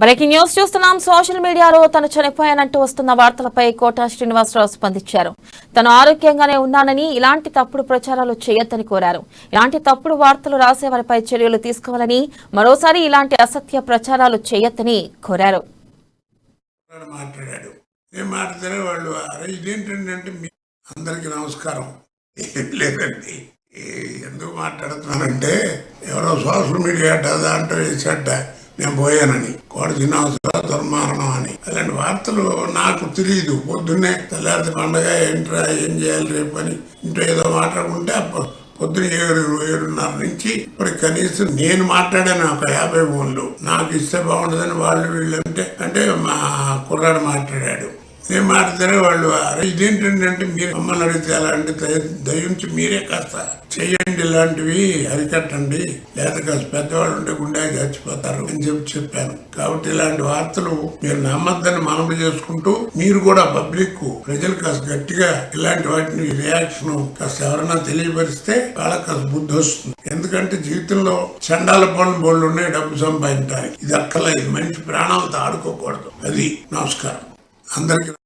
Breaking news చూస్తున్నాం. Social మీడియాలో తను చనిపోయానంటూ వస్తున్న వార్తలపై కోట శ్రీనివాసరావు స్పందించారు. తను ఆరోగ్యంగానే ఉన్నానని, ఇలాంటి తప్పుడు ప్రచారాలు చేయొద్దని కోరారు. ఇలాంటి తప్పుడు వార్తలు రాసేవారిపై చర్యలు తీసుకోవాలని, మరోసారి ఇలాంటి అసత్య ప్రచారాలు చేయొద్దని కోరారు. అందరికీ నమస్కారం. లేదండి, ఎందుకు మాట్లాడుతున్నానంటే ఎవరో సోషల్ మీడియా దాంట్లో వేసట నేను పోయానని, కోట శ్రీనివాసరావు దుర్మారణం అని. అలాంటి వార్తలు నాకు తెలియదు. పొద్దున్నే తెల్లారి పండగ ఏంట్రా, ఏం చేయాలి రేపు అని ఇంట్లో ఏదో మాట్లాడుకుంటే పొద్దున 7:30 నుంచి ఇప్పుడు కనీసం నేను మాట్లాడాను ఒక 50 ఫోన్లు. నాకు ఇస్తే బాగుంటుందని వాళ్ళు వీళ్ళు అంటే మా కుర్రాడు మాట్లాడాడు. నేను మాట్లాడితే వాళ్ళు ఇదేంటంటే మీరు మమ్మల్ని అడిగితే అలాంటి దయించి మీరే కాస్త చెయ్యండి, ఇలాంటివి అరికట్టండి, లేదా కాస్త పెద్దవాళ్ళు ఉంటే గుండె చచ్చిపోతారు అని చెప్పాను. కాబట్టి ఇలాంటి వార్తలు మీరు నమ్మద్దని మనవి చేసుకుంటూ, మీరు కూడా పబ్లిక్ ప్రజలు కాస్త గట్టిగా ఇలాంటి వాటిని రియాక్షన్ కాస్త ఎవరైనా తెలియపరిస్తే వాళ్ళకి కాస్త బుద్ధి వస్తుంది. ఎందుకంటే జీవితంలో చండాల పనులు బోళ్ళు ఉన్నాయి డబ్బు సంపాదించడానికి. ఇది అక్కర్లేదు. మనిషి ప్రాణాలతో ఆడుకోకూడదు. అది. నమస్కారం అందరికి.